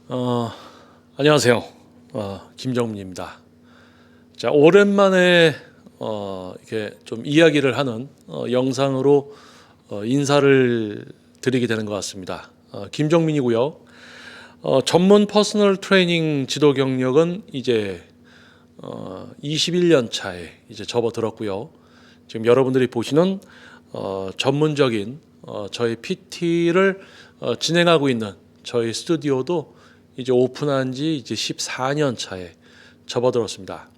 어, 안녕하세요. 김정민입니다. 자, 오랜만에 이렇게 좀 이야기를 하는 영상으로 인사를 드리게 되는 것 같습니다. 김정민이고요. 전문 퍼스널 트레이닝 지도 경력은 이제 21년 차에 이제 접어들었고요. 지금 여러분들이 보시는 전문적인 저희 PT를 진행하고 있는 저희 스튜디오도 이제 오픈한 지 이제 14년 차에 접어들었습니다.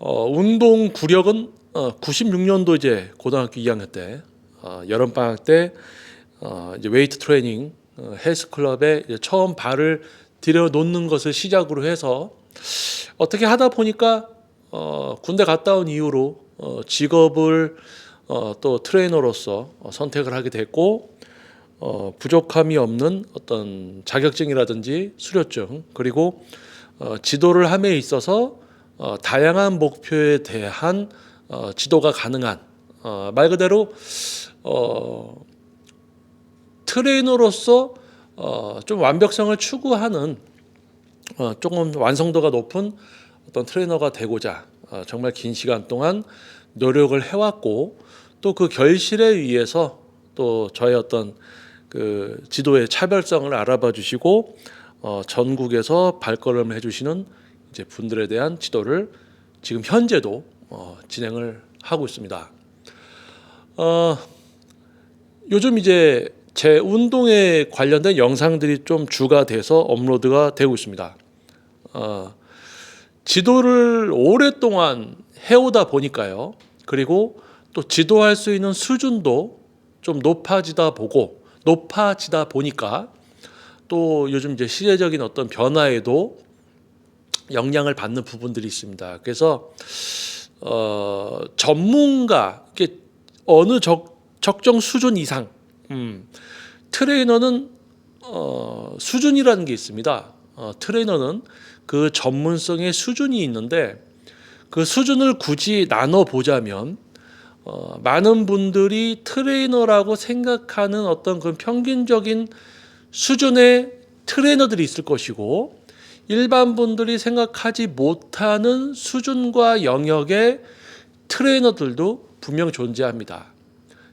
운동 구력은 96년도 이제 고등학교 2학년 때 여름 방학 때 이제 웨이트 트레이닝 헬스 클럽에 처음 발을 들여놓는 것을 시작으로 해서 어떻게 하다 보니까 군대 갔다 온 이후로 직업을 또 트레이너로서 선택을 하게 됐고 부족함이 없는 어떤 자격증이라든지 수료증 그리고 지도를 함에 있어서 다양한 목표에 대한 지도가 가능한 말 그대로 트레이너로서 좀 완벽성을 추구하는 조금 완성도가 높은 어떤 트레이너가 되고자 정말 긴 시간 동안 노력을 해왔고 또 그 결실에 의해서 또 저의 어떤 그 지도의 차별성을 알아봐 주시고 전국에서 발걸음을 해주시는 이제 분들에 대한 지도를 지금 현재도 진행을 하고 있습니다. 요즘 이제 제 운동에 관련된 영상들이 좀 주가 돼서 업로드가 되고 있습니다. 지도를 오랫동안 해오다 보니까요. 그리고 또 지도할 수 있는 수준도 좀 높아지다 보니까 또 요즘 이제 시대적인 어떤 변화에도 영향을 받는 부분들이 있습니다. 그래서 전문가 어느 적정 수준 이상 트레이너는 수준이라는 게 있습니다. 트레이너는 그 전문성의 수준이 있는데 그 수준을 굳이 나눠 보자면 많은 분들이 트레이너라고 생각하는 어떤 그 평균적인 수준의 트레이너들이 있을 것이고 일반 분들이 생각하지 못하는 수준과 영역의 트레이너들도 분명 존재합니다.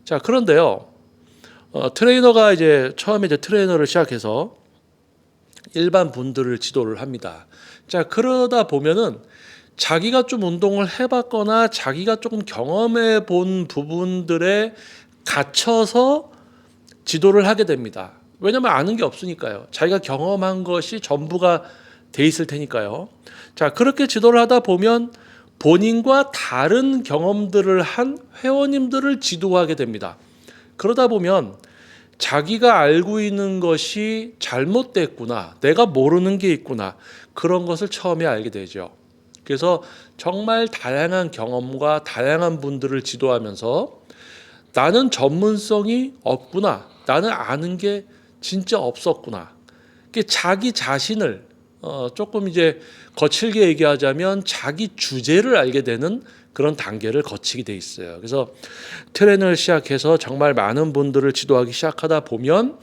자, 그런데요. 트레이너가 이제 처음에 이제 트레이너를 시작해서 일반 분들을 지도를 합니다. 자, 그러다 보면은 자기가 좀 운동을 해봤거나 자기가 조금 경험해 본 부분들에 갇혀서 지도를 하게 됩니다. 왜냐하면 아는 게 없으니까요. 자기가 경험한 것이 전부가 돼 있을 테니까요. 자, 그렇게 지도를 하다 보면 본인과 다른 경험들을 한 회원님들을 지도하게 됩니다. 그러다 보면 자기가 알고 있는 것이 잘못됐구나, 내가 모르는 게 있구나, 그런 것을 처음에 알게 되죠. 그래서 정말 다양한 경험과 다양한 분들을 지도하면서 나는 전문성이 없구나, 나는 아는 게 진짜 없었구나. 자기 자신을 조금 이제 거칠게 얘기하자면 자기 주제를 알게 되는 그런 단계를 거치게 돼 있어요. 그래서 트레이너를 시작해서 정말 많은 분들을 지도하기 시작하다 보면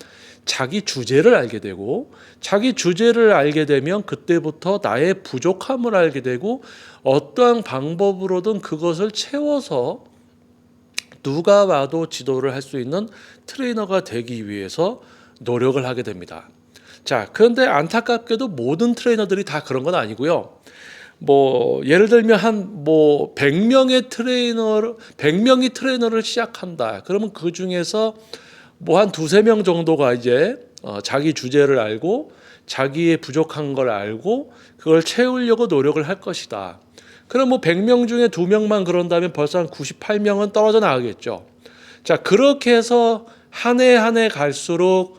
자기 주제를 알게 되고 자기 주제를 알게 되면 그때부터 나의 부족함을 알게 되고 어떠한 방법으로든 그것을 채워서 누가 와도 지도를 할 수 있는 트레이너가 되기 위해서 노력을 하게 됩니다. 자, 그런데 안타깝게도 모든 트레이너들이 다 그런 건 아니고요. 뭐 예를 들면 한 100명의 트레이너 100명이 트레이너를 시작한다. 그러면 그 중에서 뭐 한 두세 명 정도가 이제 자기 주제를 알고 자기의 부족한 걸 알고 그걸 채우려고 노력을 할 것이다. 그럼 뭐 100명 중에 2명만 그런다면 벌써 한 98명은 떨어져 나가겠죠. 자, 그렇게 해서 한 해 한 해 갈수록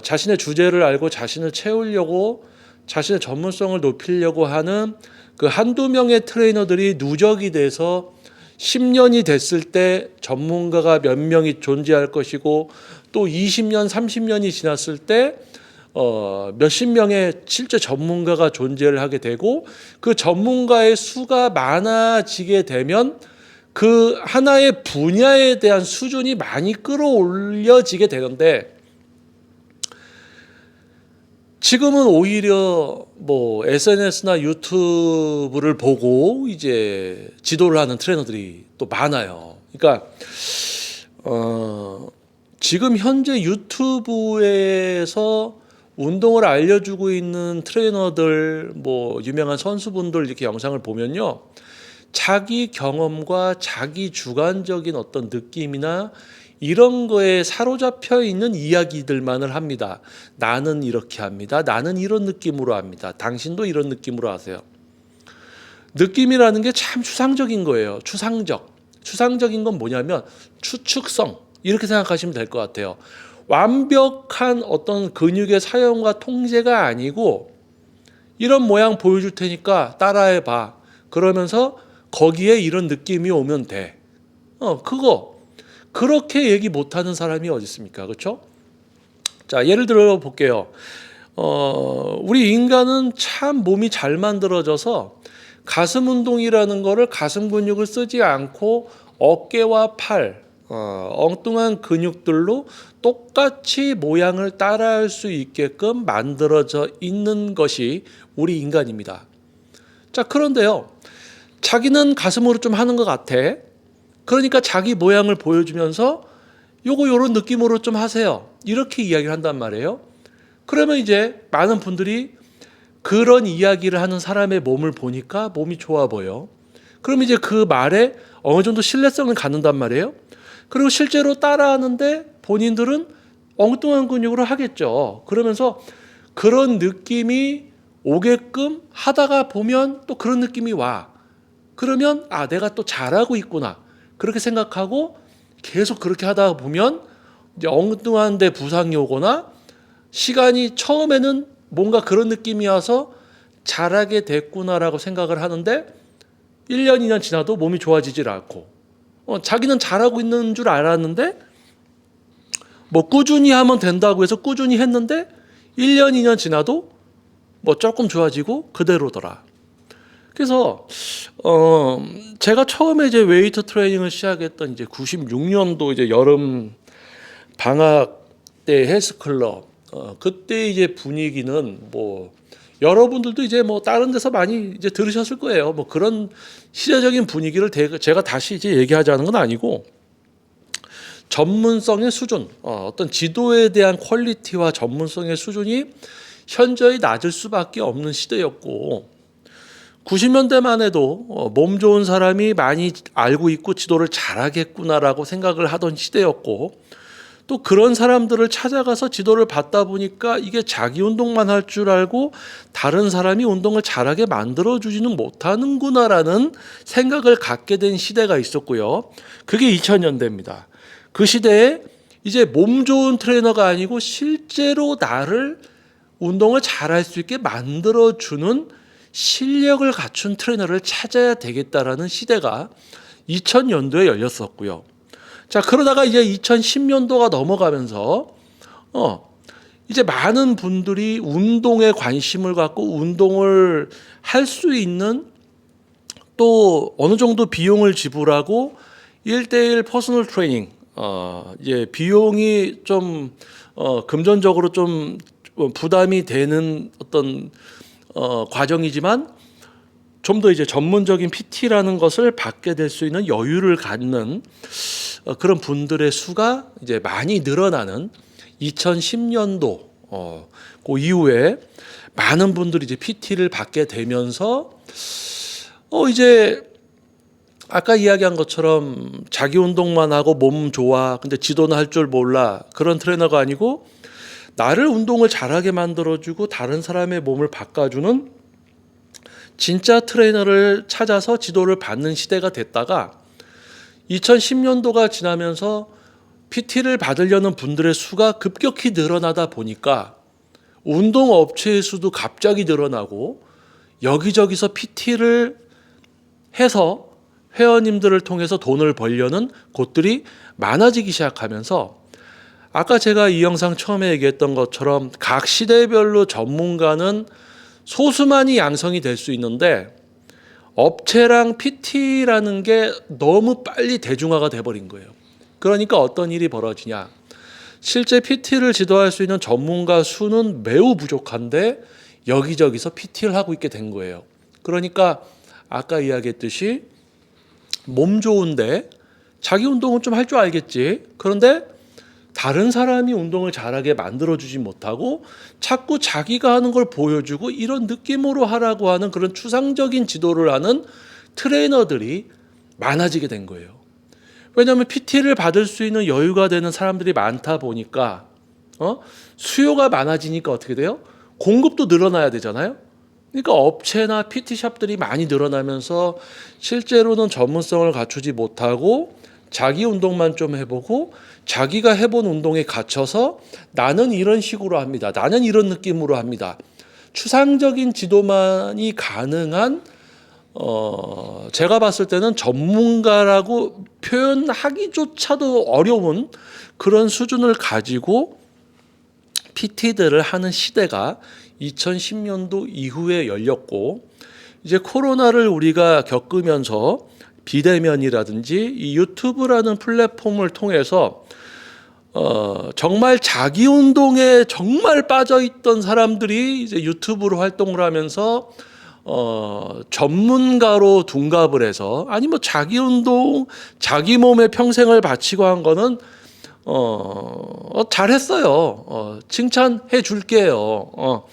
자신의 주제를 알고 자신을 채우려고 자신의 전문성을 높이려고 하는 그 한두 명의 트레이너들이 누적이 돼서 10년이 됐을 때 전문가가 몇 명이 존재할 것이고 또 20년, 30년이 지났을 때 몇십 명의 실제 전문가가 존재를 하게 되고 그 전문가의 수가 많아지게 되면 그 하나의 분야에 대한 수준이 많이 끌어올려지게 되는데 지금은 오히려 뭐 SNS나 유튜브를 보고 이제 지도를 하는 트레이너들이 또 많아요. 그러니까 지금 현재 유튜브에서 운동을 알려주고 있는 트레이너들, 뭐 유명한 선수분들 이렇게 영상을 보면요, 자기 경험과 자기 주관적인 어떤 느낌이나 이런 거에 사로잡혀 있는 이야기들만을 합니다. 나는 이렇게 합니다. 나는 이런 느낌으로 합니다. 당신도 이런 느낌으로 하세요. 느낌이라는 게 참 추상적인 거예요. 추상적인 건 뭐냐면 추측성, 이렇게 생각하시면 될 것 같아요. 완벽한 어떤 근육의 사용과 통제가 아니고, 이런 모양 보여줄 테니까 따라해봐, 그러면서 거기에 이런 느낌이 오면 돼. 그렇게 얘기 못하는 사람이 어디 있습니까? 그렇죠? 자, 예를 들어 볼게요. 우리 인간은 참 몸이 잘 만들어져서 가슴 운동이라는 거를 가슴 근육을 쓰지 않고 어깨와 팔, 엉뚱한 근육들로 똑같이 모양을 따라할 수 있게끔 만들어져 있는 것이 우리 인간입니다. 자, 그런데요, 자기는 가슴으로 좀 하는 것 같아. 그러니까 자기 모양을 보여주면서 요런 느낌으로 좀 하세요, 이렇게 이야기를 한단 말이에요. 그러면 이제 많은 분들이 그런 이야기를 하는 사람의 몸을 보니까 몸이 좋아 보여. 그럼 이제 그 말에 어느 정도 신뢰성을 갖는단 말이에요. 그리고 실제로 따라하는데 본인들은 엉뚱한 근육으로 하겠죠. 그러면서 그런 느낌이 오게끔 하다가 보면 또 그런 느낌이 와. 그러면 내가 또 잘하고 있구나, 그렇게 생각하고 계속 그렇게 하다 보면 이제 엉뚱한 데 부상이 오거나, 시간이 처음에는 뭔가 그런 느낌이 와서 잘하게 됐구나라고 생각을 하는데 1년, 2년 지나도 몸이 좋아지질 않고, 자기는 잘하고 있는 줄 알았는데 뭐 꾸준히 하면 된다고 해서 꾸준히 했는데 1년, 2년 지나도 뭐 조금 좋아지고 그대로더라. 그래서 제가 처음에 이제 웨이트 트레이닝을 시작했던 이제 96년도 이제 여름 방학 때 헬스클럽, 그때 이제 분위기는 뭐 여러분들도 이제 뭐 다른 데서 많이 이제 들으셨을 거예요. 뭐 그런 시대적인 분위기를 제가 다시 이제 얘기하자는 건 아니고, 전문성의 수준, 어떤 지도에 대한 퀄리티와 전문성의 수준이 현저히 낮을 수밖에 없는 시대였고, 90년대만 해도 몸 좋은 사람이 많이 알고 있고 지도를 잘하겠구나라고 생각을 하던 시대였고, 또 그런 사람들을 찾아가서 지도를 받다 보니까 이게 자기 운동만 할 줄 알고 다른 사람이 운동을 잘하게 만들어주지는 못하는구나라는 생각을 갖게 된 시대가 있었고요. 그게 2000년대입니다. 그 시대에 이제 몸 좋은 트레이너가 아니고 실제로 나를 운동을 잘할 수 있게 만들어주는 실력을 갖춘 트레이너를 찾아야 되겠다라는 시대가 2000년도에 열렸었고요. 자, 그러다가 이제 2010년도가 넘어가면서 이제 많은 분들이 운동에 관심을 갖고 운동을 할 수 있는, 또 어느 정도 비용을 지불하고 1대1 퍼스널 트레이닝, 이제 비용이 좀 금전적으로 좀 부담이 되는 어떤 과정이지만 좀 더 이제 전문적인 PT라는 것을 받게 될 수 있는 여유를 갖는 그런 분들의 수가 이제 많이 늘어나는 2010년도, 그 이후에 많은 분들이 이제 PT를 받게 되면서 이제 아까 이야기한 것처럼 자기 운동만 하고 몸 좋아, 근데 지도는 할 줄 몰라, 그런 트레이너가 아니고 나를 운동을 잘하게 만들어주고 다른 사람의 몸을 바꿔주는 진짜 트레이너를 찾아서 지도를 받는 시대가 됐다가 2010년도가 지나면서 PT를 받으려는 분들의 수가 급격히 늘어나다 보니까 운동업체의 수도 갑자기 늘어나고, 여기저기서 PT를 해서 회원님들을 통해서 돈을 벌려는 곳들이 많아지기 시작하면서, 아까 제가 이 영상 처음에 얘기했던 것처럼 각 시대별로 전문가는 소수만이 양성이 될 수 있는데 업체랑 PT라는 게 너무 빨리 대중화가 돼버린 거예요. 그러니까 어떤 일이 벌어지냐, 실제 PT를 지도할 수 있는 전문가 수는 매우 부족한데 여기저기서 PT를 하고 있게 된 거예요. 그러니까 아까 이야기했듯이 몸 좋은데 자기 운동은 좀 할 줄 알겠지. 그런데 다른 사람이 운동을 잘하게 만들어주지 못하고 자꾸 자기가 하는 걸 보여주고 이런 느낌으로 하라고 하는 그런 추상적인 지도를 하는 트레이너들이 많아지게 된 거예요. 왜냐하면 PT를 받을 수 있는 여유가 되는 사람들이 많다 보니까 수요가 많아지니까 어떻게 돼요? 공급도 늘어나야 되잖아요. 그러니까 업체나 PT샵들이 많이 늘어나면서 실제로는 전문성을 갖추지 못하고 자기 운동만 좀 해보고 자기가 해본 운동에 갇혀서 나는 이런 식으로 합니다. 나는 이런 느낌으로 합니다. 추상적인 지도만이 가능한 제가 봤을 때는 전문가라고 표현하기조차도 어려운 그런 수준을 가지고 PT들을 하는 시대가 2010년도 이후에 열렸고, 이제 코로나를 우리가 겪으면서 비대면이라든지 이 유튜브라는 플랫폼을 통해서 정말 자기 운동에 정말 빠져 있던 사람들이 이제 유튜브로 활동을 하면서 전문가로 둔갑을 해서, 아니 뭐 자기 운동, 자기 몸에 평생을 바치고 한 거는 잘했어요. 칭찬해 줄게요.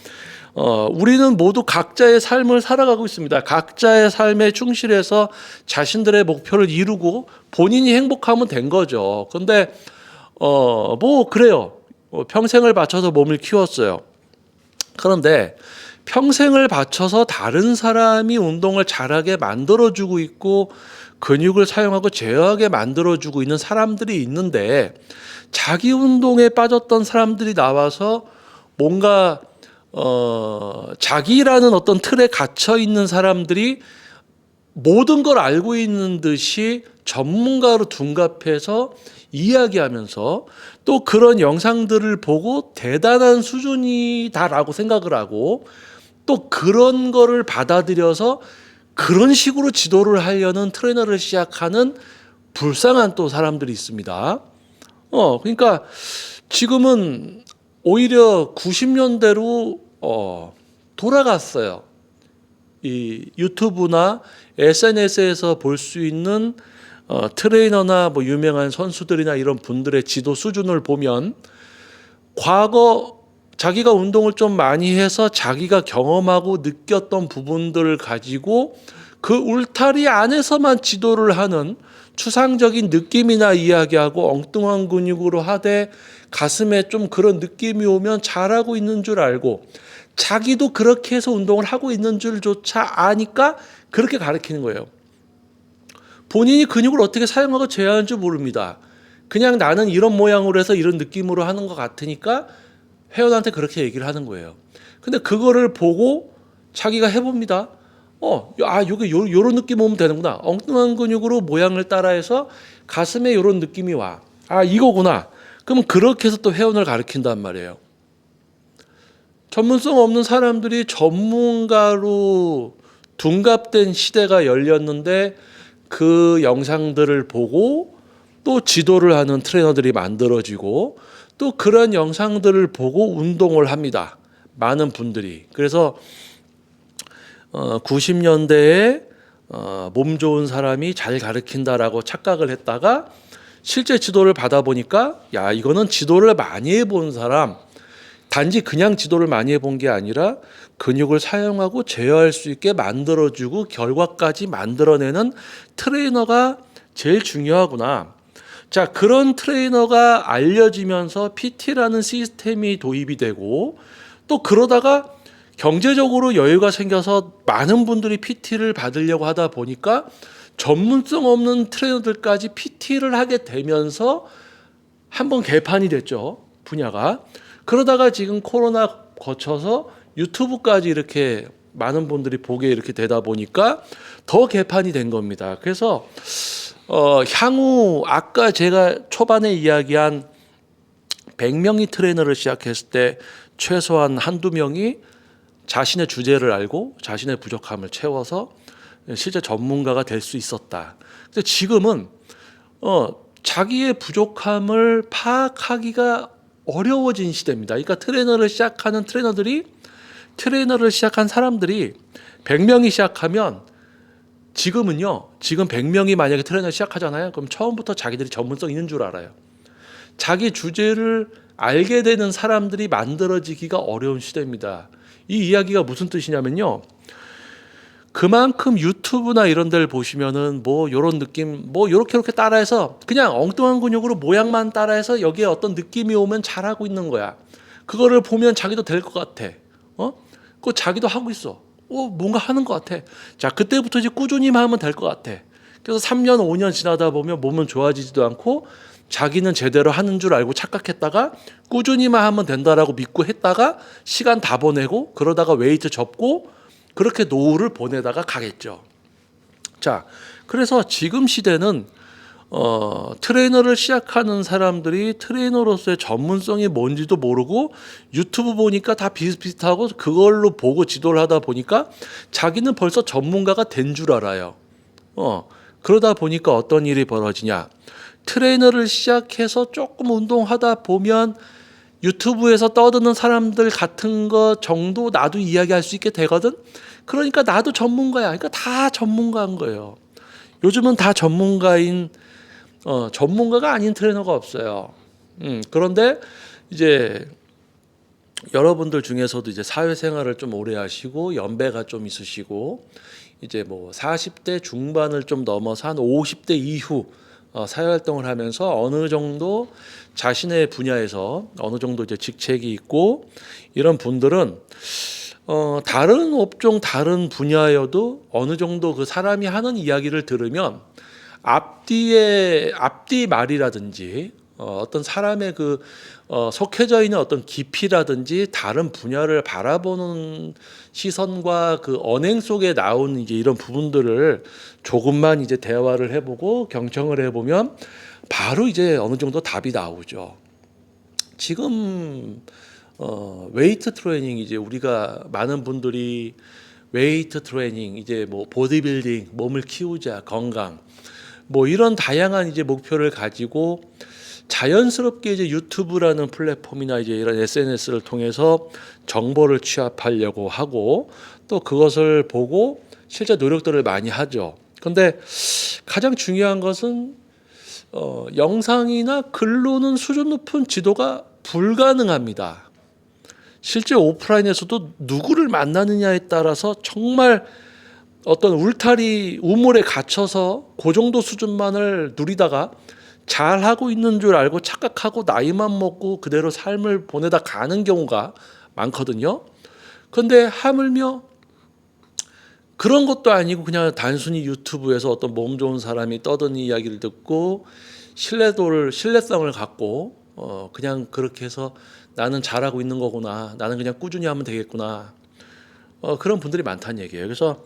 우리는 모두 각자의 삶을 살아가고 있습니다. 각자의 삶에 충실해서 자신들의 목표를 이루고 본인이 행복하면 된 거죠. 근데 뭐 그래요. 평생을 바쳐서 몸을 키웠어요. 그런데 평생을 바쳐서 다른 사람이 운동을 잘하게 만들어주고 있고 근육을 사용하고 제어하게 만들어주고 있는 사람들이 있는데, 자기 운동에 빠졌던 사람들이 나와서 뭔가 자기라는 어떤 틀에 갇혀 있는 사람들이 모든 걸 알고 있는 듯이 전문가로 둔갑해서 이야기하면서 또 그런 영상들을 보고 대단한 수준이다라고 생각을 하고 또 그런 거를 받아들여서 그런 식으로 지도를 하려는 트레이너를 시작하는 불쌍한 또 사람들이 있습니다. 그러니까 지금은 오히려 90년대로 돌아갔어요. 이 유튜브나 SNS에서 볼 수 있는 트레이너나 뭐 유명한 선수들이나 이런 분들의 지도 수준을 보면, 과거 자기가 운동을 좀 많이 해서 자기가 경험하고 느꼈던 부분들을 가지고 그 울타리 안에서만 지도를 하는 추상적인 느낌이나 이야기하고 엉뚱한 근육으로 하되 가슴에 좀 그런 느낌이 오면 잘하고 있는 줄 알고 자기도 그렇게 해서 운동을 하고 있는 줄조차 아니까 그렇게 가르치는 거예요. 본인이 근육을 어떻게 사용하고 제어하는 줄 모릅니다. 그냥 나는 이런 모양으로 해서 이런 느낌으로 하는 것 같으니까 회원한테 그렇게 얘기를 하는 거예요. 근데 그거를 보고 자기가 해봅니다. 요게 요런 느낌 오면 되는구나. 엉뚱한 근육으로 모양을 따라해서 가슴에 요런 느낌이 와. 이거구나. 그럼 그렇게 해서 또 회원을 가르친단 말이에요. 전문성 없는 사람들이 전문가로 둔갑된 시대가 열렸는데 그 영상들을 보고 또 지도를 하는 트레이너들이 만들어지고 또 그런 영상들을 보고 운동을 합니다. 많은 분들이. 그래서 90년대에 몸 좋은 사람이 잘 가르친다라고 착각을 했다가 실제 지도를 받아보니까 이거는 지도를 많이 해본 사람, 단지 그냥 지도를 많이 해본 게 아니라 근육을 사용하고 제어할 수 있게 만들어주고 결과까지 만들어내는 트레이너가 제일 중요하구나. 자, 그런 트레이너가 알려지면서 PT라는 시스템이 도입이 되고 또 그러다가 경제적으로 여유가 생겨서 많은 분들이 PT를 받으려고 하다 보니까 전문성 없는 트레이너들까지 PT를 하게 되면서 한번 개판이 됐죠, 분야가. 그러다가 지금 코로나 거쳐서 유튜브까지 이렇게 많은 분들이 보게 이렇게 되다 보니까 더 개판이 된 겁니다. 그래서 향후 아까 제가 초반에 이야기한 100명이 트레이너를 시작했을 때 최소한 한두 명이 자신의 주제를 알고 자신의 부족함을 채워서 실제 전문가가 될 수 있었다. 근데 지금은 자기의 부족함을 파악하기가 어려워진 시대입니다. 그러니까 트레이너를 시작한 사람들이 100명이 시작하면 지금 100명이 만약에 트레이너 시작하잖아요. 그럼 처음부터 자기들이 전문성 있는 줄 알아요. 자기 주제를 알게 되는 사람들이 만들어지기가 어려운 시대입니다. 이 이야기가 무슨 뜻이냐면요. 그만큼 유튜브나 이런 데를 보시면은 뭐 요런 느낌 뭐 요렇게 따라해서 그냥 엉뚱한 근육으로 모양만 따라해서 여기에 어떤 느낌이 오면 잘하고 있는 거야. 그거를 보면 자기도 될 것 같아. 그거 자기도 하고 있어. 뭔가 하는 것 같아. 자, 그때부터 이제 꾸준히 하면 될 것 같아. 그래서 3년, 5년 지나다 보면 몸은 좋아지지도 않고 자기는 제대로 하는 줄 알고 착각했다가 꾸준히만 하면 된다라고 믿고 했다가 시간 다 보내고 그러다가 웨이트 접고 그렇게 노후를 보내다가 가겠죠. 자, 그래서 지금 시대는 트레이너를 시작하는 사람들이 트레이너로서의 전문성이 뭔지도 모르고 유튜브 보니까 다 비슷비슷하고 그걸로 보고 지도를 하다 보니까 자기는 벌써 전문가가 된 줄 알아요. 그러다 보니까 어떤 일이 벌어지냐. 트레이너를 시작해서 조금 운동하다 보면 유튜브에서 떠드는 사람들 같은 거 정도 나도 이야기할 수 있게 되거든. 그러니까 나도 전문가야. 그러니까 다 전문가인 거예요. 요즘은 다 전문가가 아닌 트레이너가 없어요. 그런데 이제 여러분들 중에서도 이제 사회생활을 좀 오래 하시고 연배가 좀 있으시고 이제 뭐 40대 중반을 좀 넘어서 한 50대 이후 사회활동을 하면서 어느 정도 자신의 분야에서 어느 정도 이제 직책이 있고 이런 분들은 다른 업종 다른 분야여도 어느 정도 그 사람이 하는 이야기를 들으면 앞뒤 말이라든지 어떤 사람의 그 속해져 있는 어떤 깊이라든지 다른 분야를 바라보는 시선과 그 언행 속에 나온 이제 이런 부분들을 조금만 이제 대화를 해보고 경청을 해보면 바로 이제 어느 정도 답이 나오죠. 지금 웨이트 트레이닝 이제 우리가 많은 분들이 웨이트 트레이닝 이제 뭐 보디빌딩 몸을 키우자 건강 뭐 이런 다양한 이제 목표를 가지고 자연스럽게 이제 유튜브라는 플랫폼이나 이제 이런 SNS를 통해서 정보를 취합하려고 하고 또 그것을 보고 실제 노력들을 많이 하죠. 근데 가장 중요한 것은 영상이나 글로는 수준 높은 지도가 불가능합니다. 실제 오프라인에서도 누구를 만나느냐에 따라서 정말 어떤 우물에 갇혀서 그 정도 수준만을 누리다가 잘하고 있는 줄 알고 착각하고 나이만 먹고 그대로 삶을 보내다 가는 경우가 많거든요. 그런데 하물며 그런 것도 아니고 그냥 단순히 유튜브에서 어떤 몸 좋은 사람이 떠드는 이야기를 듣고 신뢰성을 갖고 그냥 그렇게 해서 나는 잘하고 있는 거구나. 나는 그냥 꾸준히 하면 되겠구나. 그런 분들이 많다는 얘기예요. 그래서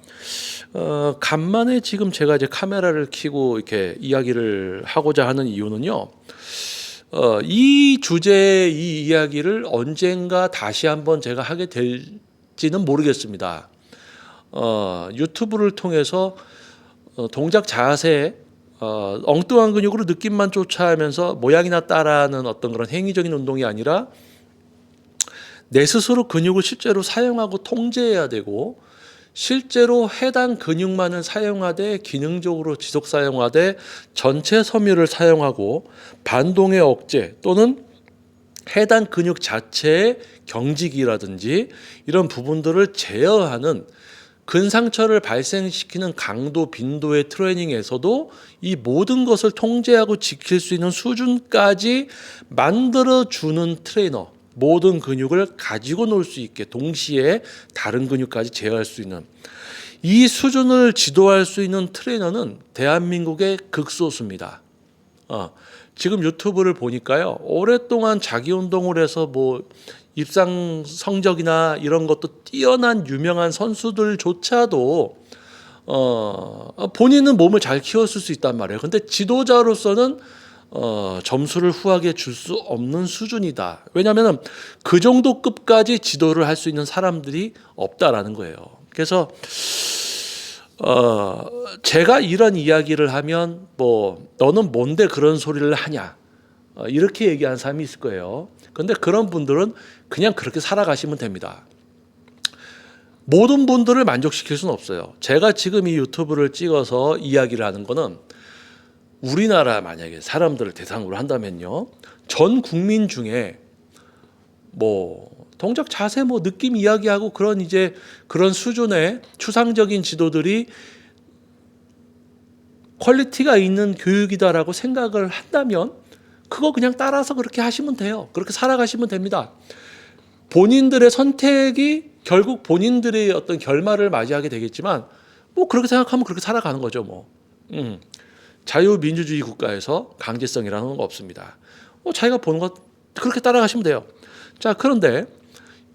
간만에 지금 제가 이제 카메라를 켜고 이렇게 이야기를 하고자 하는 이유는요. 이 주제의 이 이야기를 언젠가 다시 한번 제가 하게 될지는 모르겠습니다. 유튜브를 통해서 동작 자세 엉뚱한 근육으로 느낌만 쫓아하면서 모양이나 따라하는 어떤 그런 행위적인 운동이 아니라 내 스스로 근육을 실제로 사용하고 통제해야 되고 실제로 해당 근육만을 사용하되 기능적으로 지속 사용하되 전체 섬유를 사용하고 반동의 억제 또는 해당 근육 자체의 경직이라든지 이런 부분들을 제어하는 근상처를 발생시키는 강도, 빈도의 트레이닝에서도 이 모든 것을 통제하고 지킬 수 있는 수준까지 만들어주는 트레이너, 모든 근육을 가지고 놀 수 있게 동시에 다른 근육까지 제어할 수 있는 이 수준을 지도할 수 있는 트레이너는 대한민국의 극소수입니다. 지금 유튜브를 보니까요, 오랫동안 자기 운동을 해서 뭐 입상 성적이나 이런 것도 뛰어난 유명한 선수들조차도 본인은 몸을 잘 키웠을 수 있단 말이에요. 근데 지도자로서는 점수를 후하게 줄 수 없는 수준이다. 왜냐하면 그 정도 급까지 지도를 할 수 있는 사람들이 없다라는 거예요. 그래서 제가 이런 이야기를 하면 뭐 너는 뭔데 그런 소리를 하냐, 이렇게 얘기하는 사람이 있을 거예요. 그런데 그런 분들은 그냥 그렇게 살아가시면 됩니다. 모든 분들을 만족시킬 수는 없어요. 제가 지금 이 유튜브를 찍어서 이야기를 하는 거는 우리나라 만약에 사람들을 대상으로 한다면요, 전 국민 중에 뭐 동작 자세 뭐 느낌 이야기하고 그런 이제 그런 수준의 추상적인 지도들이 퀄리티가 있는 교육이다라고 생각을 한다면 그거 그냥 따라서 그렇게 하시면 돼요. 그렇게 살아가시면 됩니다. 본인들의 선택이 결국 본인들의 어떤 결말을 맞이하게 되겠지만 뭐 그렇게 생각하면 그렇게 살아가는 거죠. 뭐 자유민주주의 국가에서 강제성이라는 건 없습니다. 자기가 보는 것 그렇게 따라가시면 돼요. 자, 그런데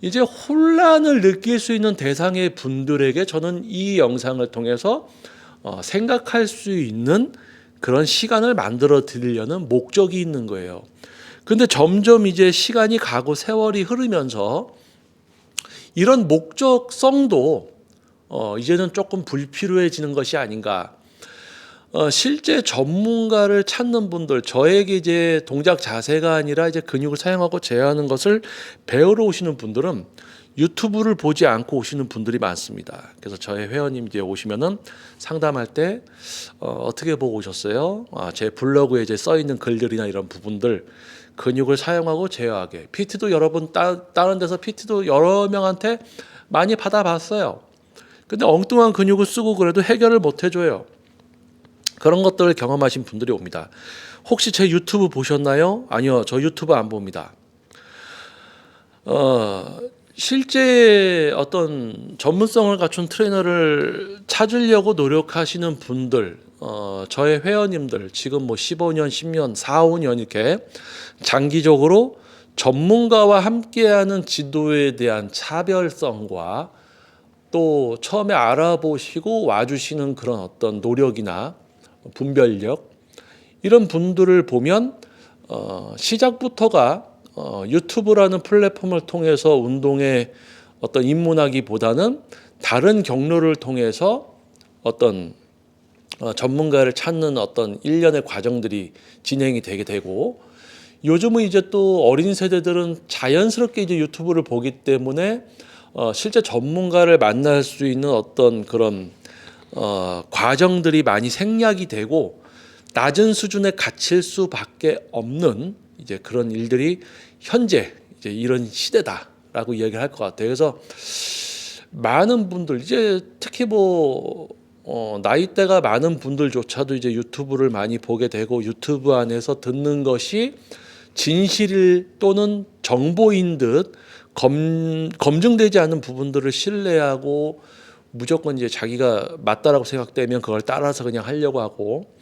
이제 혼란을 느낄 수 있는 대상의 분들에게 저는 이 영상을 통해서 생각할 수 있는 그런 시간을 만들어 드리려는 목적이 있는 거예요. 근데 점점 이제 시간이 가고 세월이 흐르면서 이런 목적성도 이제는 조금 불필요해지는 것이 아닌가. 실제 전문가를 찾는 분들, 저에게 이제 동작 자세가 아니라 이제 근육을 사용하고 제어하는 것을 배우러 오시는 분들은 유튜브를 보지 않고 오시는 분들이 많습니다. 그래서 저의 회원님 이제 오시면은 상담할 때 어떻게 보고 오셨어요? 제 블로그에 이제 써 있는 글들이나 이런 부분들 근육을 사용하고 제어하게. PT도 여러분 다른 데서 PT도 여러 명한테 많이 받아봤어요. 근데 엉뚱한 근육을 쓰고 그래도 해결을 못 해줘요. 그런 것들을 경험하신 분들이 옵니다. 혹시 제 유튜브 보셨나요? 아니요, 저 유튜브 안 봅니다. 실제 어떤 전문성을 갖춘 트레이너를 찾으려고 노력하시는 분들, 저의 회원님들 지금 뭐 15년, 10년, 4, 5년 이렇게 장기적으로 전문가와 함께하는 지도에 대한 차별성과 또 처음에 알아보시고 와주시는 그런 어떤 노력이나 분별력 이런 분들을 보면 시작부터가 유튜브라는 플랫폼을 통해서 운동에 어떤 입문하기보다는 다른 경로를 통해서 어떤 전문가를 찾는 어떤 일련의 과정들이 진행이 되게 되고 요즘은 이제 또 어린 세대들은 자연스럽게 이제 유튜브를 보기 때문에 실제 전문가를 만날 수 있는 어떤 그런 과정들이 많이 생략이 되고 낮은 수준에 갇힐 수밖에 없는 이제 그런 일들이 현재 이제 이런 시대다라고 이야기를 할 것 같아요. 그래서 많은 분들 이제 특히 뭐 나이대가 많은 분들조차도 이제 유튜브를 많이 보게 되고 유튜브 안에서 듣는 것이 진실 또는 정보인 듯 검증되지 않은 부분들을 신뢰하고 무조건 이제 자기가 맞다라고 생각되면 그걸 따라서 그냥 하려고 하고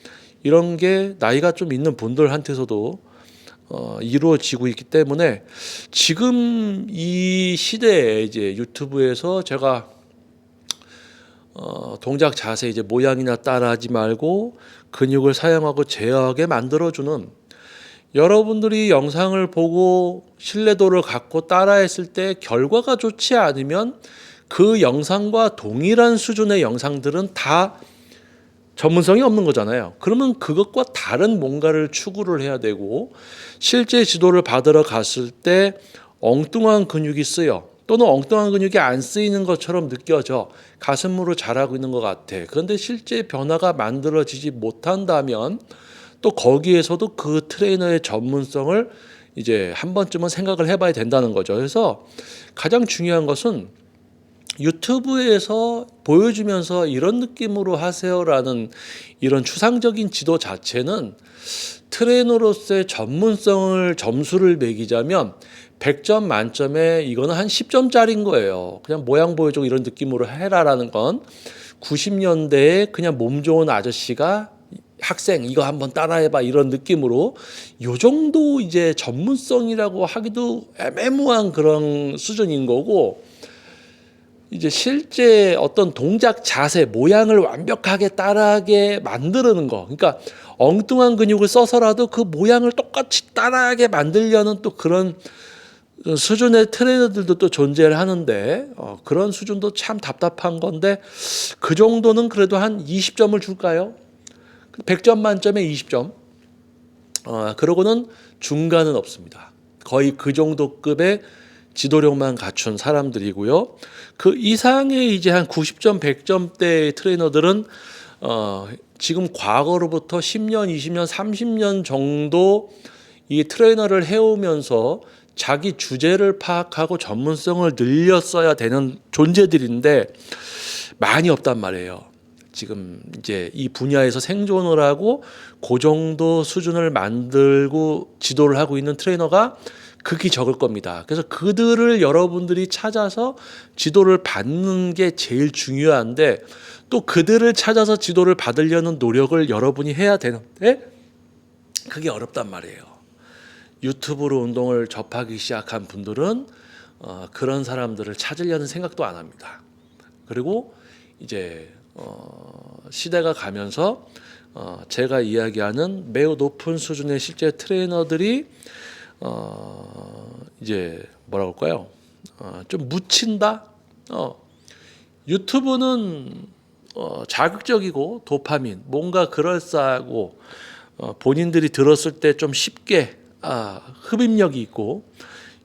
이런 게 나이가 좀 있는 분들한테서도 이루어지고 있기 때문에 지금 이 시대에 이제 유튜브에서 제가 동작 자세 이제 모양이나 따라하지 말고 근육을 사용하고 제어하게 만들어주는 여러분들이 영상을 보고 신뢰도를 갖고 따라했을 때 결과가 좋지 않으면 그 영상과 동일한 수준의 영상들은 다 전문성이 없는 거잖아요. 그러면 그것과 다른 뭔가를 추구를 해야 되고 실제 지도를 받으러 갔을 때 엉뚱한 근육이 쓰여 또는 엉뚱한 근육이 안 쓰이는 것처럼 느껴져 가슴으로 잘하고 있는 것 같아. 그런데 실제 변화가 만들어지지 못한다면 또 거기에서도 그 트레이너의 전문성을 이제 한 번쯤은 생각을 해봐야 된다는 거죠. 그래서 가장 중요한 것은 유튜브에서 보여주면서 이런 느낌으로 하세요라는 이런 추상적인 지도 자체는 트레이너로서의 전문성을 점수를 매기자면 100점 만점에 이거는 한 10점짜리인 거예요. 그냥 모양 보여주고 이런 느낌으로 해라라는 건 90년대에 그냥 몸 좋은 아저씨가 학생 이거 한번 따라해봐 이런 느낌으로 요 정도 이제 전문성이라고 하기도 애매모호한 그런 수준인 거고 이제 실제 어떤 동작 자세 모양을 완벽하게 따라하게 만드는 거 그러니까 엉뚱한 근육을 써서라도 그 모양을 똑같이 따라하게 만들려는 또 그런 수준의 트레이너들도 또 존재를 하는데 그런 수준도 참 답답한 건데 그 정도는 그래도 한 20점을 줄까요? 100점 만점에 20점. 그러고는 중간은 없습니다. 거의 그 정도 급의 지도력만 갖춘 사람들이고요. 그 이상의 이제 한 90점, 100점대의 트레이너들은 지금 과거로부터 10년, 20년, 30년 정도 이 트레이너를 해오면서 자기 주제를 파악하고 전문성을 늘렸어야 되는 존재들인데 많이 없단 말이에요. 지금 이제 이 분야에서 생존을 하고 그 정도 수준을 만들고 지도를 하고 있는 트레이너가 극히 적을 겁니다. 그래서 그들을 여러분들이 찾아서 지도를 받는 게 제일 중요한데 또 그들을 찾아서 지도를 받으려는 노력을 여러분이 해야 되는데 그게 어렵단 말이에요. 유튜브로 운동을 접하기 시작한 분들은 그런 사람들을 찾으려는 생각도 안 합니다. 그리고 이제 시대가 가면서 제가 이야기하는 매우 높은 수준의 실제 트레이너들이 이제 뭐라고 할까요? 좀 묻힌다. 유튜브는 자극적이고 도파민, 뭔가 그럴싸하고 본인들이 들었을 때 좀 쉽게 흡입력이 있고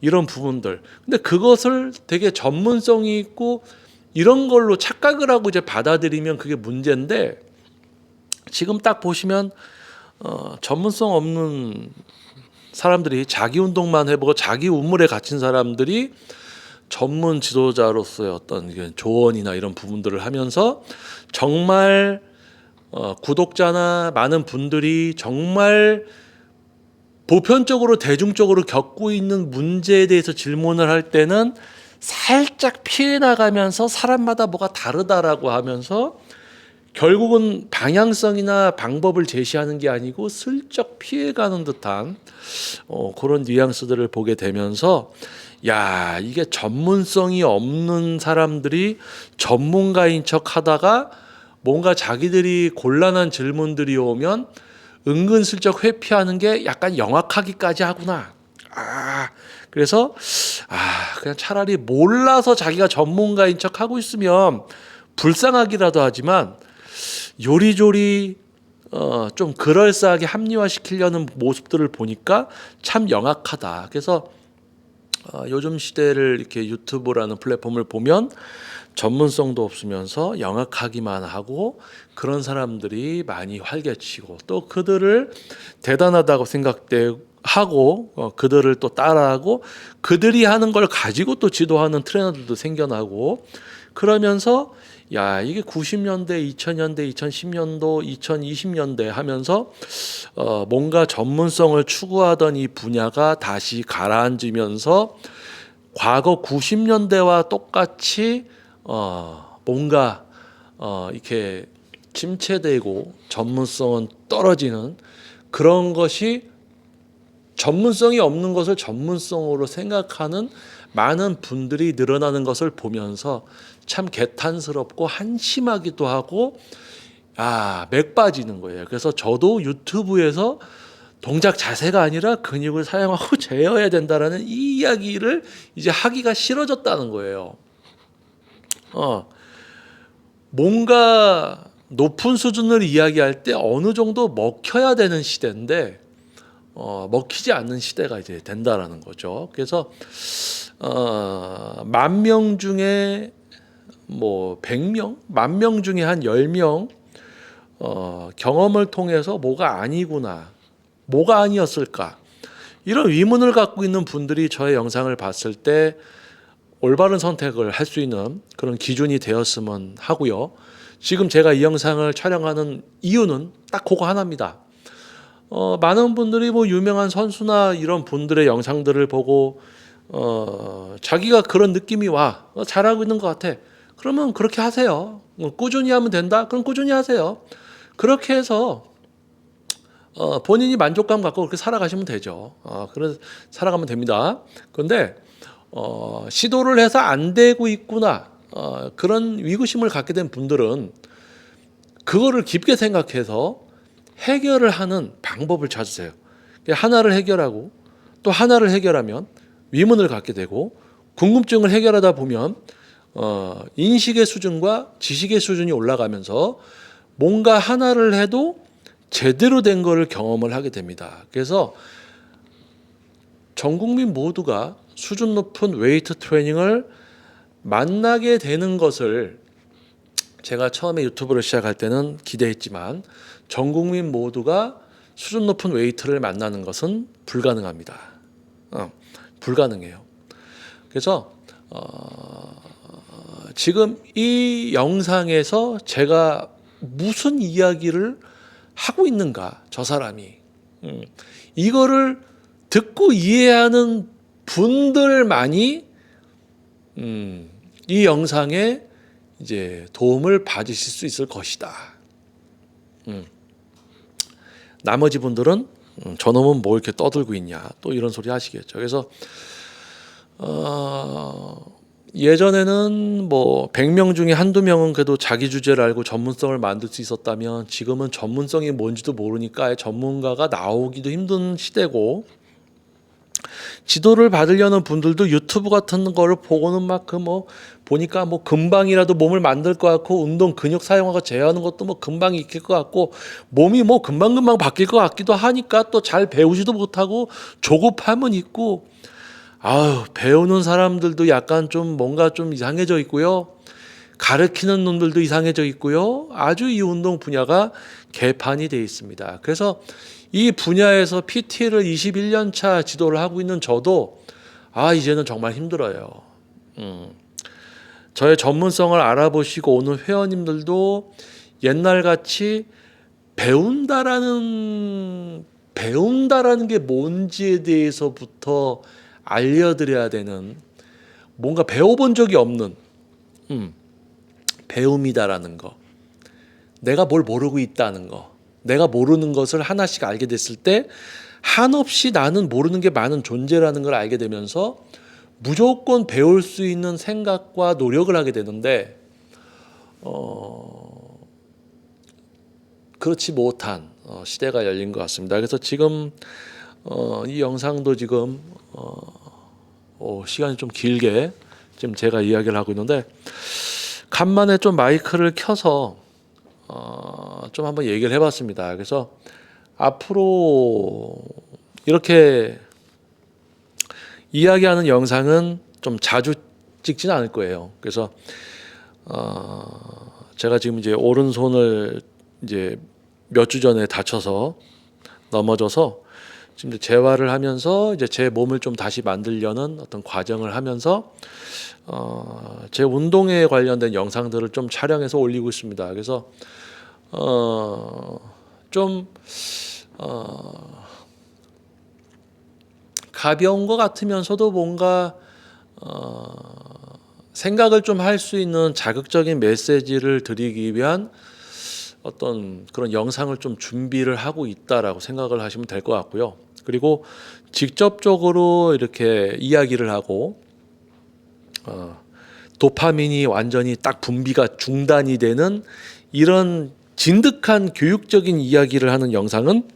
이런 부분들. 근데 그것을 되게 전문성이 있고 이런 걸로 착각을 하고 이제 받아들이면 그게 문제인데 지금 딱 보시면 전문성 없는 사람들이 자기 운동만 해보고 자기 우물에 갇힌 사람들이 전문 지도자로서의 어떤 조언이나 이런 부분들을 하면서 정말 구독자나 많은 분들이 정말 보편적으로 대중적으로 겪고 있는 문제에 대해서 질문을 할 때는 살짝 피해 나가면서 사람마다 뭐가 다르다라고 하면서 결국은 방향성이나 방법을 제시하는 게 아니고 슬쩍 피해가는 듯한 그런 뉘앙스들을 보게 되면서 야, 이게 전문성이 없는 사람들이 전문가인 척 하다가 뭔가 자기들이 곤란한 질문들이 오면 은근슬쩍 회피하는 게 약간 영악하기까지 하구나. 그래서 그냥 차라리 몰라서 자기가 전문가인 척 하고 있으면 불쌍하기라도 하지만 요리조리 좀 그럴싸하게 합리화시키려는 모습들을 보니까 참 영악하다. 그래서 요즘 시대를 이렇게 유튜브라는 플랫폼을 보면 전문성도 없으면서 영악하기만 하고 그런 사람들이 많이 활개치고 또 그들을 대단하다고 생각하고 그들을 또 따라하고 그들이 하는 걸 가지고 또 지도하는 트레이너들도 생겨나고 그러면서 야, 이게 90년대, 2000년대, 2010년도, 2020년대 하면서 뭔가 전문성을 추구하던 이 분야가 다시 가라앉으면서 과거 90년대와 똑같이 뭔가 이렇게 침체되고 전문성은 떨어지는 그런 것이 전문성이 없는 것을 전문성으로 생각하는 많은 분들이 늘어나는 것을 보면서 참 개탄스럽고 한심하기도 하고 맥 빠지는 거예요. 그래서 저도 유튜브에서 동작 자세가 아니라 근육을 사용하고 재어야 된다라는 이 이야기를 이제 하기가 싫어졌다는 거예요. 뭔가 높은 수준을 이야기할 때 어느 정도 먹혀야 되는 시대인데 먹히지 않는 시대가 이제 된다라는 거죠. 그래서 10,000명 중에 뭐 100명, 10,000명 중에 한 10명 경험을 통해서 뭐가 아니구나, 뭐가 아니었을까 이런 의문을 갖고 있는 분들이 저의 영상을 봤을 때 올바른 선택을 할 수 있는 그런 기준이 되었으면 하고요. 지금 제가 이 영상을 촬영하는 이유는 딱 그거 하나입니다. 많은 분들이 뭐 유명한 선수나 이런 분들의 영상들을 보고 자기가 그런 느낌이 와, 잘하고 있는 것 같아. 그러면 그렇게 하세요. 꾸준히 하면 된다? 그럼 꾸준히 하세요. 그렇게 해서 본인이 만족감 갖고 그렇게 살아가시면 되죠. 그래서 살아가면 됩니다. 그런데 시도를 해서 안 되고 있구나, 그런 위구심을 갖게 된 분들은 그거를 깊게 생각해서 해결을 하는 방법을 찾으세요. 하나를 해결하고 또 하나를 해결하면 위문을 갖게 되고 궁금증을 해결하다 보면 인식의 수준과 지식의 수준이 올라가면서 뭔가 하나를 해도 제대로 된 거를 경험을 하게 됩니다. 그래서 전 국민 모두가 수준 높은 웨이트 트레이닝을 만나게 되는 것을 제가 처음에 유튜브를 시작할 때는 기대했지만 전 국민 모두가 수준 높은 웨이트를 만나는 것은 불가능합니다. 불가능해요. 그래서 지금 이 영상에서 제가 무슨 이야기를 하고 있는가, 저 사람이 이거를 듣고 이해하는 분들만이 이 영상에 이제 도움을 받으실 수 있을 것이다. 나머지 분들은 저놈은 뭐 이렇게 떠들고 있냐 또 이런 소리 하시겠죠. 그래서 예전에는 뭐 100명 중에 한두 명은 그래도 자기 주제를 알고 전문성을 만들 수 있었다면 지금은 전문성이 뭔지도 모르니까 전문가가 나오기도 힘든 시대고, 지도를 받으려는 분들도 유튜브 같은 거를 보고는 막 보니까 뭐 금방이라도 몸을 만들 것 같고, 운동 근육 사용하고 제어하는 것도 뭐 금방 익힐 것 같고, 몸이 뭐 금방금방 바뀔 것 같기도 하니까 또 잘 배우지도 못하고 조급함은 있고, 배우는 사람들도 약간 좀 뭔가 좀 이상해져 있고요. 가르치는 놈들도 이상해져 있고요. 아주 이 운동 분야가 개판이 돼 있습니다. 그래서 이 분야에서 PT를 21년 차 지도를 하고 있는 저도 이제는 정말 힘들어요. 저의 전문성을 알아보시고 오는 회원님들도 옛날같이 배운다라는 게 뭔지에 대해서부터 알려드려야 되는, 뭔가 배워본 적이 없는 배움이다라는 거, 내가 뭘 모르고 있다는 거, 내가 모르는 것을 하나씩 알게 됐을 때 한없이 나는 모르는 게 많은 존재라는 걸 알게 되면서 무조건 배울 수 있는 생각과 노력을 하게 되는데 그렇지 못한 시대가 열린 것 같습니다. 그래서 지금 이 영상도 지금 시간이 좀 길게 지금 제가 이야기를 하고 있는데, 간만에 좀 마이크를 켜서 좀 한번 얘기를 해봤습니다. 그래서 앞으로 이렇게 이야기하는 영상은 좀 자주 찍지는 않을 거예요. 그래서 제가 지금 이제 오른손을 이제 몇 주 전에 다쳐서 넘어져서 지금 재활을 하면서 이제 제 몸을 좀 다시 만들려는 어떤 과정을 하면서 제 운동에 관련된 영상들을 좀 촬영해서 올리고 있습니다. 그래서 좀 가벼운 것 같으면서도 뭔가 생각을 좀 할 수 있는 자극적인 메시지를 드리기 위한 어떤 그런 영상을 좀 준비를 하고 있다라고 생각을 하시면 될 것 같고요. 그리고 직접적으로 이렇게 이야기를 하고 도파민이 완전히 딱 분비가 중단이 되는 이런 진득한 교육적인 이야기를 하는 영상은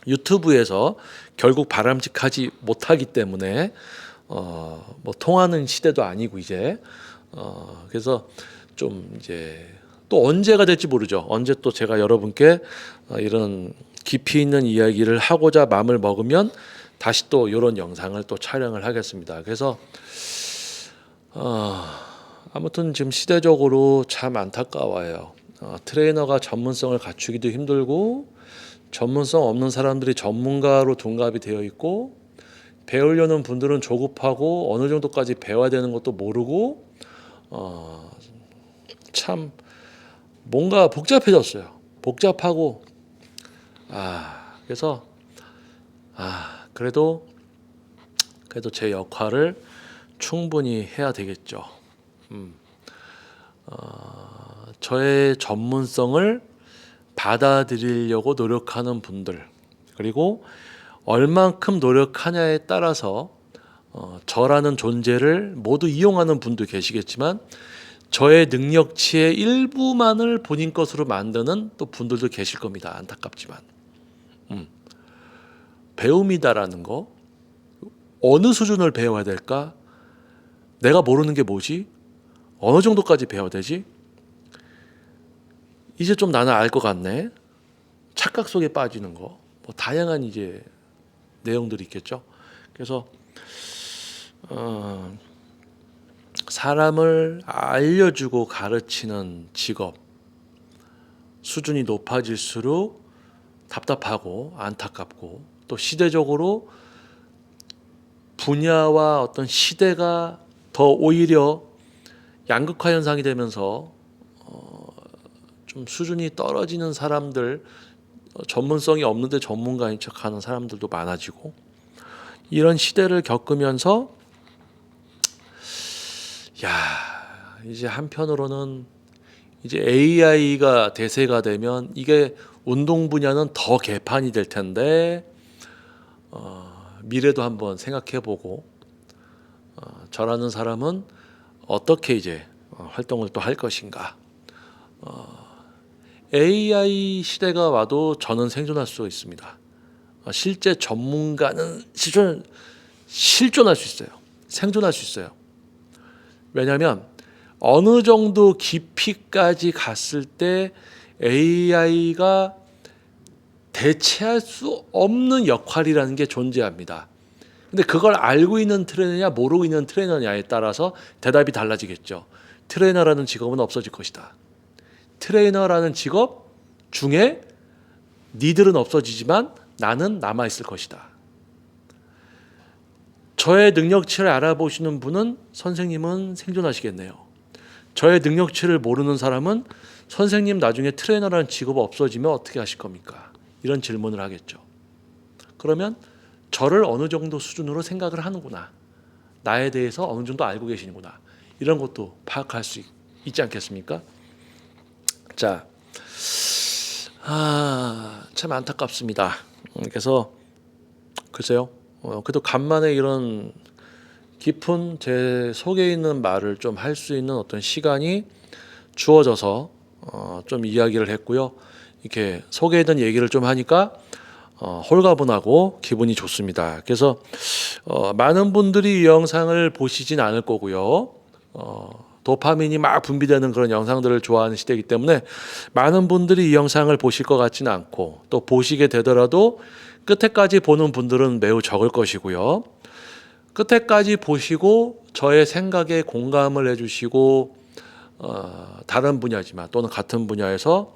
유튜브에서 결국 바람직하지 못하기 때문에 뭐 통하는 시대도 아니고 이제 그래서 좀 이제 또 언제가 될지 모르죠. 언제 또 제가 여러분께 이런 깊이 있는 이야기를 하고자 마음을 먹으면 다시 또 이런 영상을 또 촬영을 하겠습니다. 그래서 아무튼 지금 시대적으로 참 안타까워요. 트레이너가 전문성을 갖추기도 힘들고, 전문성 없는 사람들이 전문가로 둔갑이 되어 있고, 배우려는 분들은 조급하고 어느 정도까지 배워야 되는 것도 모르고, 참 뭔가 복잡해졌어요. 복잡하고 그래서 그래도 제 역할을 충분히 해야 되겠죠. 저의 전문성을 받아들이려고 노력하는 분들, 그리고 얼만큼 노력하냐에 따라서 저라는 존재를 모두 이용하는 분도 계시겠지만, 저의 능력치의 일부만을 본인 것으로 만드는 또 분들도 계실 겁니다. 안타깝지만 배움이다라는 거, 어느 수준을 배워야 될까? 내가 모르는 게 뭐지? 어느 정도까지 배워야 되지? 이제 좀 나는 알 것 같네. 착각 속에 빠지는 거, 뭐 다양한 이제 내용들이 있겠죠. 그래서 사람을 알려주고 가르치는 직업 수준이 높아질수록 답답하고 안타깝고, 또 시대적으로 분야와 어떤 시대가 더 오히려 양극화 현상이 되면서 좀 수준이 떨어지는 사람들, 전문성이 없는데 전문가인 척하는 사람들도 많아지고, 이런 시대를 겪으면서 이제 한편으로는 이제 AI가 대세가 되면 이게 운동 분야는 더 개판이 될 텐데 미래도 한번 생각해보고 저라는 사람은 어떻게 이제 활동을 또 할 것인가. AI 시대가 와도 저는 생존할 수 있습니다. 실제 전문가는 실존할 수 있어요. 생존할 수 있어요. 왜냐하면 어느 정도 깊이까지 갔을 때 AI가 대체할 수 없는 역할이라는 게 존재합니다. 근데 그걸 알고 있는 트레이너냐 모르고 있는 트레이너냐에 따라서 대답이 달라지겠죠. 트레이너라는 직업은 없어질 것이다. 트레이너라는 직업 중에 니들은 없어지지만 나는 남아있을 것이다. 저의 능력치를 알아보시는 분은 선생님은 생존하시겠네요. 저의 능력치를 모르는 사람은 선생님 나중에 트레이너라는 직업 없어지면 어떻게 하실 겁니까? 이런 질문을 하겠죠. 그러면 저를 어느 정도 수준으로 생각을 하는구나. 나에 대해서 어느 정도 알고 계시는구나. 이런 것도 파악할 수 있지 않겠습니까? 자, 참 안타깝습니다. 그래서 글쎄요. 그래도 간만에 이런 깊은 제 속에 있는 말을 좀 할 수 있는 어떤 시간이 주어져서 좀 이야기를 했고요. 이렇게 속에 있는 얘기를 좀 하니까 홀가분하고 기분이 좋습니다. 그래서 많은 분들이 이 영상을 보시진 않을 거고요. 도파민이 막 분비되는 그런 영상들을 좋아하는 시대이기 때문에 많은 분들이 이 영상을 보실 것 같지는 않고, 또 보시게 되더라도 끝에까지 보는 분들은 매우 적을 것이고요. 끝에까지 보시고 저의 생각에 공감을 해주시고 다른 분야지만 또는 같은 분야에서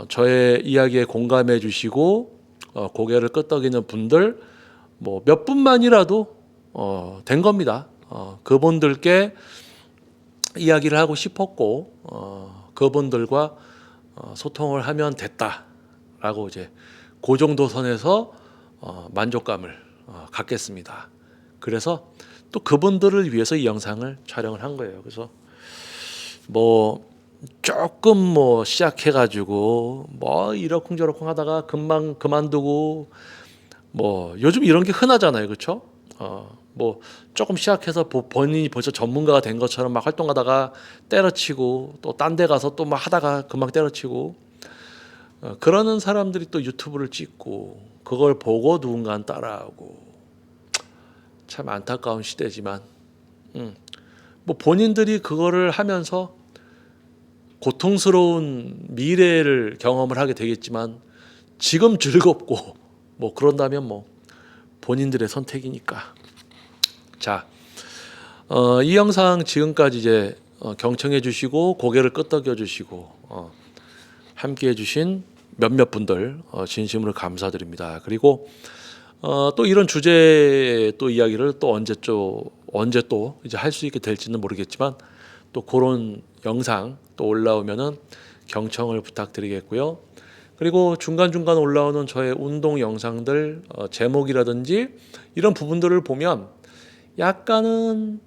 저의 이야기에 공감해 주시고 고개를 끄덕이는 분들 뭐 몇 분만이라도 된 겁니다. 그분들께 이야기를 하고 싶었고 그분들과 소통을 하면 됐다라고 이제 그 정도 선에서 만족감을 갖겠습니다. 그래서 또 그분들을 위해서 이 영상을 촬영을 한 거예요. 그래서 뭐 조금 뭐 시작해가지고 뭐 이러쿵저러쿵 하다가 금방 그만두고, 뭐 요즘 이런 게 흔하잖아요, 그렇죠? 뭐 조금 시작해서 본인이 벌써 전문가가 된 것처럼 막 활동하다가 때려치고, 또 딴 데 가서 또 막 하다가 금방 때려치고, 그러는 사람들이 또 유튜브를 찍고 그걸 보고 누군가는 따라하고, 참 안타까운 시대지만 뭐 본인들이 그거를 하면서 고통스러운 미래를 경험을 하게 되겠지만 지금 즐겁고 뭐 그런다면 뭐 본인들의 선택이니까. 자, 이 영상 지금까지 이제 경청해 주시고 고개를 끄덕여 주시고 함께 해주신 몇몇 분들 진심으로 감사드립니다. 그리고 또 이런 주제 또 이야기를 또 언제 또 이제 할 수 있게 될지는 모르겠지만, 또 그런 영상 또 올라오면은 경청을 부탁드리겠고요. 그리고 중간중간 올라오는 저의 운동 영상들 제목이라든지 이런 부분들을 보면 약간은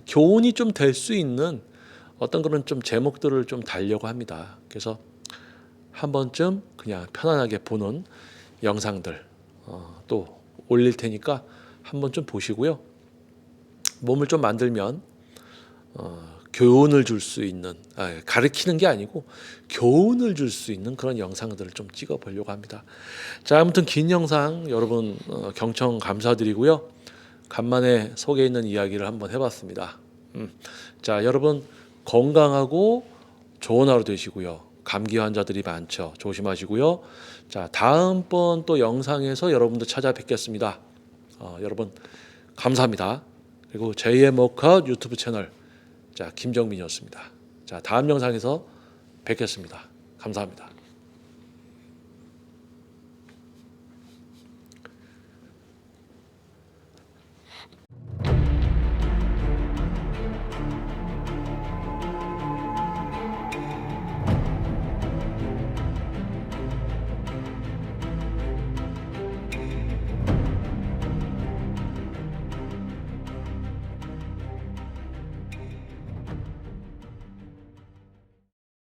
교훈이 좀 될 수 있는 어떤 그런 좀 제목들을 좀 달려고 합니다. 그래서 한 번쯤 그냥 편안하게 보는 영상들 또 올릴 테니까 한 번쯤 보시고요. 몸을 좀 만들면 교훈을 줄 수 있는, 가르치는 게 아니고 교훈을 줄 수 있는 그런 영상들을 좀 찍어 보려고 합니다. 자, 아무튼 긴 영상 여러분 경청 감사드리고요. 간만에 속에 있는 이야기를 한번 해봤습니다. 자, 여러분 건강하고 좋은 하루 되시고요. 감기 환자들이 많죠. 조심하시고요. 자, 다음번 또 영상에서 여러분들 찾아뵙겠습니다. 여러분 감사합니다. 그리고 제2의 워크아웃 유튜브 채널 자 김정민이었습니다. 자, 다음 영상에서 뵙겠습니다. 감사합니다.